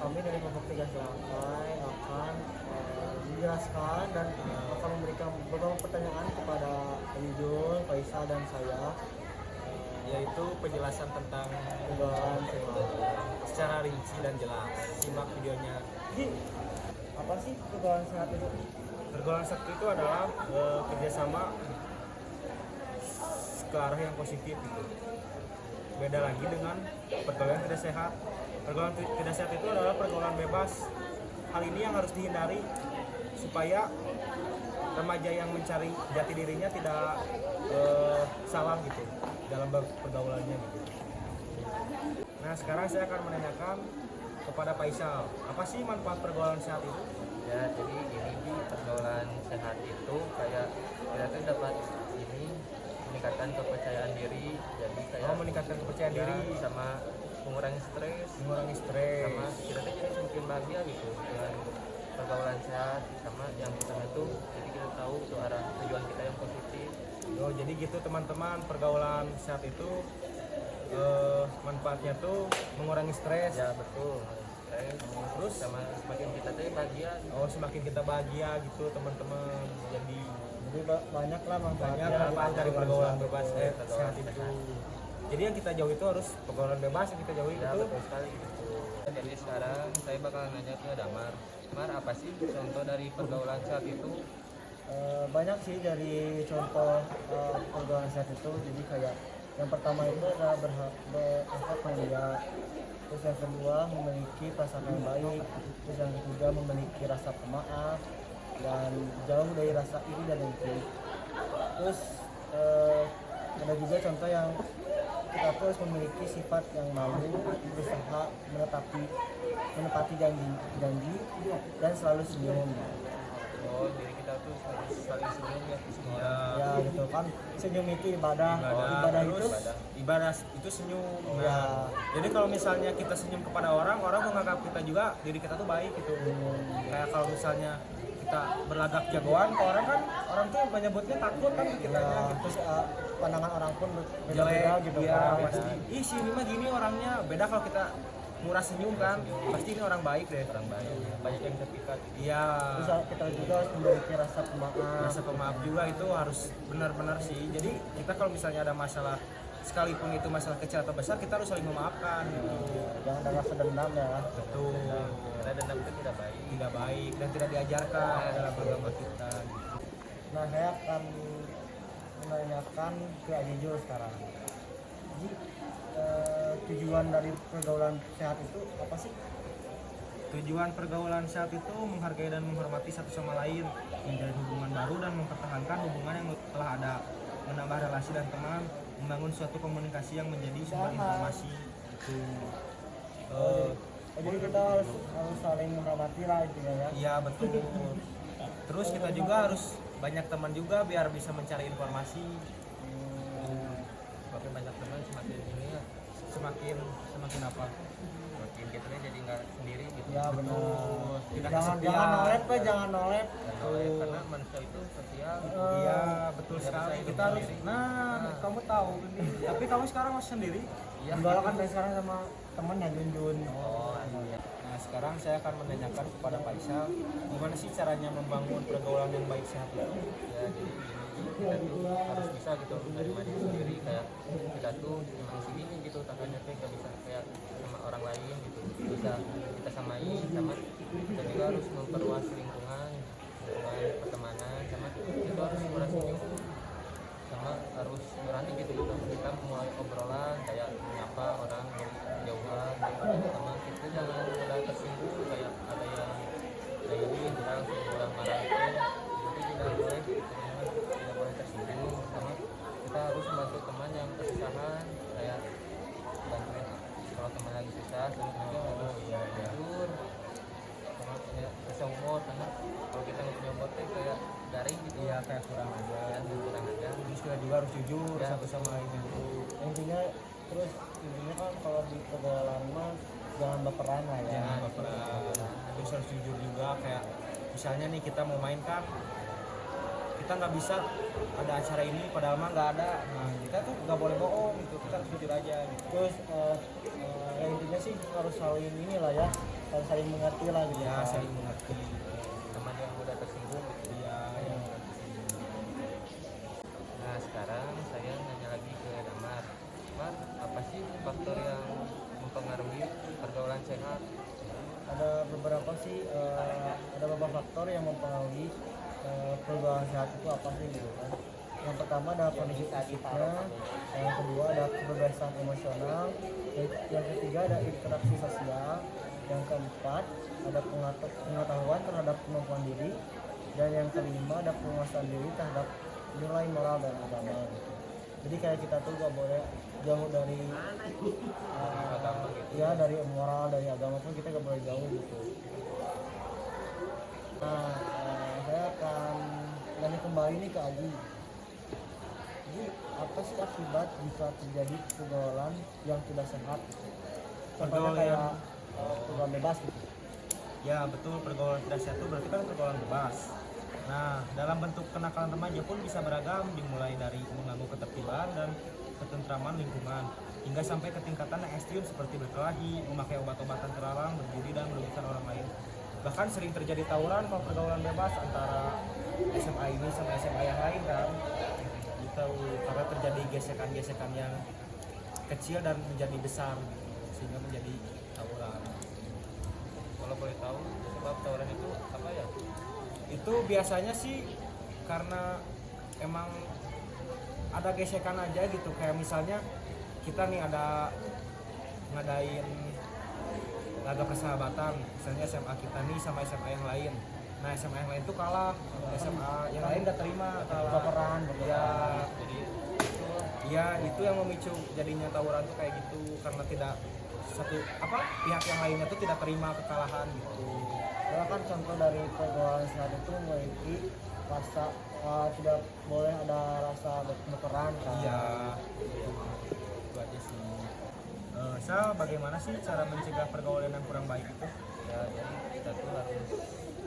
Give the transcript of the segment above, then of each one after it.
kami dari kelompok 3 Selangkai akan menjelaskan dan akan memberikan beberapa pertanyaan kepada Yujun, Faisal dan saya, yaitu penjelasan tentang pergaulan sehat. secara rinci dan jelas. Simak videonya. Jadi apa sih pergaulan sehat itu? Pergaulan sehat itu adalah kerjasama ke arah yang positif gitu. Beda lagi dengan pergaulan tidak sehat. Pergaulan tidak sehat itu adalah pergaulan bebas. Hal ini yang harus dihindari supaya remaja yang mencari jati dirinya tidak salah gitu dalam pergaulannya gitu. Nah, sekarang saya akan menanyakan kepada Faisal, apa sih manfaat pergaulan sehat itu? Ya, jadi ini di pergaulan sehat itu kayak kita tuh dapat ini meningkatkan kepercayaan diri, jadi kayak Meningkatkan kepercayaan ya, diri, sama mengurangi stres, mengurangi stres, sama kita tuh jadi semakin bahagia gitu dengan pergaulan sehat. Sama yang pertama itu jadi kita tahu tuh arah tujuan kita yang positif. Oh, jadi gitu teman-teman, pergaulan sehat itu manfaatnya tuh mengurangi stres. Ya betul, stres. Terus Sama semakin kita tuh bahagia. semakin kita bahagia gitu teman-teman. Jadi Banyak lah manfaatnya. banyak manfaat dari pergaulan bebas Pergaulan sehat itu. Jadi yang kita jauhi itu harus pergaulan bebas, yang kita jauhi Ya itu betul sekali gitu. Jadi sekarang saya bakal nanya ke Damar. Damar, apa sih contoh dari pergaulan sehat itu? Banyak sih dari contoh pergaulan sehat itu. Jadi kayak yang pertama itu adalah berakhlak mulia, terus yang kedua memiliki prasangka yang baik, terus yang ketiga memiliki rasa pemaaf dan jauh dari rasa iri dan dengki. Terus ada juga contoh yang kita terus memiliki sifat yang malu, berusaha menepati janji dan selalu senyum. Oh, jadi kita tuh harus saling senyum ya ke semua ya, orang. Ya gitu kan, senyum itu ibadah. ibadah, Itu terus ibadah itu senyum. Ya. Nah, jadi kalau misalnya kita senyum kepada orang, orang menganggap kita juga diri kita tuh baik gitu. Kayak kalau misalnya kita berlagak jagoan ke orang kan, orang tuh menyebutnya takut kan kita ya, gitu. terus pandangan orang pun beda-beda Jelek gitu ya kan. pasti. Ih, si ini mah gini orangnya. Beda kalau kita murah senyum kan, pasti ini orang baik deh. Orang baik, banyak yang terpikat. Iya. Terus kita juga harus memiliki rasa pemaaf. Rasa pemaaf juga itu harus benar-benar sih. Jadi kita kalau misalnya ada masalah, sekalipun itu masalah kecil atau besar, kita harus saling memaafkan gitu. Jangan ada rasa dendam ya. Betul. Karena dendam itu tidak baik. Tidak baik dan tidak diajarkan dalam agama kita gitu. Nah, saya akan menanyakan ke Ajijo sekarang. Jadi tujuan dari pergaulan sehat itu apa sih? Tujuan pergaulan sehat itu menghargai dan menghormati satu sama lain, menjalin hubungan baru dan mempertahankan hubungan yang telah ada, menambah relasi dan teman, membangun suatu komunikasi yang menjadi sumber informasi itu. Jadi kita harus saling menghormati lah intinya ya. Iya betul. Terus kita juga harus banyak teman juga biar bisa mencari informasi. Semakin banyak teman semakin ini ya, Semakin apa? semakin kita jadi nggak sendiri gitu. Ya benar. Tidak Jangan kesepian. nolet Pak, jangan nolet. Karena manusia itu sosial. Iya betul Tidak sekali. bisa hidup Kita harus. sendiri. Nah, kamu tahu ini. Tapi kamu sekarang masih sendiri. Iya. Enggak kan dari sekarang sama temen ya Junjun. Oh iya. Nah sekarang saya akan menanyakan kepada Faisal, gimana sih caranya membangun pergaulan yang baik sehat itu? Ya jadi kita tuh harus bisa gitu menerima diri sendiri, kayak kita tuh memang segini gitu takanya tuh nggak bisa kayak sama orang lain gitu, bisa kita samain. Sama kita juga harus memperluas lingkungan pertemanan, sama itu harus merasa senyum, sama harus berani gitu kita mulai obrolan kayak menyapa orang dari jauhan, sama kita jangan mudah tersinggung kayak ada yang bilang orang marah itu tidak boleh tidak boleh tersinggung. Sama kita harus membantu teman yang kesusahan, kayak bantuin kalau teman lagi susah, sama juga harus jujur, sama punya rasa humor, karena kalau kita nggak punya humor tuh kayak garing gitu. Iya kayak kurang aja. Dan kurang aja. Terus kita juga harus jujur Ya. satu sama lain itu. Intinya kan kalau di pergaulan mah jangan baperan lah ya. Jangan baperan. Terus harus jujur juga, kayak misalnya nih kita mau main kan, kita nggak bisa ada acara ini padahal mah nggak ada. Nah kita tuh nggak boleh bohong gitu, kita harus jujur aja gitu. Terus ya intinya sih harus saling ini lah ya, saling mengerti lah gitu ya kan. saling mengerti. teman yang mudah tersinggung gitu. Iya, yang Nah sekarang saya nanya lagi ke Damar. Mar, apa sih faktor yang mempengaruhi pergaulan sehat? Ada beberapa sih ada beberapa faktor yang mempengaruhi pergaulan sehat itu apa sih gitu kan. Yang pertama adalah kondisi fisiknya, yang kedua ada kebebasan emosional, yang ketiga ada interaksi sosial, yang keempat ada pengetahuan terhadap kemampuan diri, dan yang kelima ada penguasaan diri terhadap nilai moral dan agama gitu. Jadi kayak kita tuh gak boleh jauh dari Agama gitu. ya dari moral, dari agama pun kita gak boleh jauh gitu. Nah, saya akan nanya kembali nih ke Aji. Jadi apa sih akibat jika terjadi pergaulan yang tidak sehat? Contohnya Pergaulan kayak pergaulan bebas gitu. ya betul, pergaulan tidak sehat itu berarti kan pergaulan bebas. Nah, dalam bentuk kenakalan remaja pun bisa beragam, dimulai dari mengganggu ketertiban dan ketentraman lingkungan, hingga sampai ke tingkatan yang ekstrim seperti berkelahi, memakai obat-obatan terlarang, berjudi, dan merugikan orang lain. Bahkan sering terjadi tawuran kalau pergaulan bebas antara SMA ini sama SMA yang lain kan. Gitu, karena terjadi gesekan-gesekan yang kecil dan menjadi besar, sehingga menjadi tawuran. Kalau boleh tahu sebab tawuran itu apa ya? Itu biasanya sih karena emang ada gesekan aja gitu, kayak misalnya kita nih ada ngadain laga persahabatan, misalnya SMA kita nih sama SMA yang lain. Nah SMA yang lain tuh kalah, SMA yang lain gak terima kalah. Baperan, Ya, Jadi ya itu yang memicu jadinya tawuran tuh kayak gitu, karena tidak satu pihak yang lainnya tuh tidak terima kekalahan gitu. Karena kan contoh dari pergaulan sehat itu memiliki rasa tidak boleh ada rasa baperan kan. Iya, itu aja sih. Sal, bagaimana sih cara mencegah pergaulan yang kurang baik itu? ya jadi kita tuh harus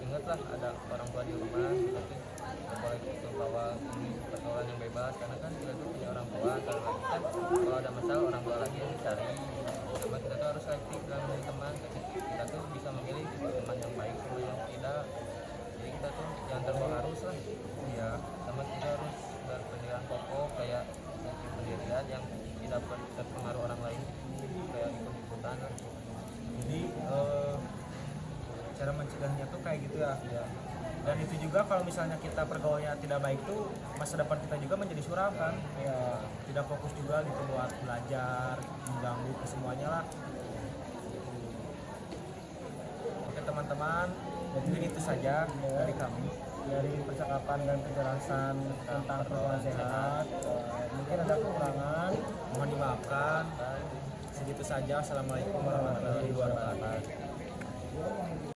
ingatlah ada orang tua di rumah, kita tuh nggak boleh bawa ini pergaulan yang bebas karena kan kita tuh punya orang tua. Kalau lagi kan kalau ada masalah orang tua lagi yang dicari. Sama kita tuh harus selektif dalam memilih teman. Kita tuh bisa memilih teman yang baik sama yang tidak. Jadi kita tuh jangan terbawa arus lah. Iya. Sama kita harus berpendirian kokoh kayak pendirian yang tidak terpengaruh orang lain kayak ikut-ikutan lah. Jadi cara mencegahnya tuh kayak gitu ya. Ya, Dan itu juga kalau misalnya kita pergaulannya tidak baik tuh masa depan kita juga menjadi suram kan. Ya, tidak fokus juga gitu buat belajar, mengganggu ke semuanya lah. Oke teman-teman, mungkin itu saja dari kami. Dari percakapan dan penjelasan tentang pergaulan sehat, mungkin ada kekurangan. Mohon dimaafkan. Segitu saja. Assalamualaikum warahmatullahi wabarakatuh.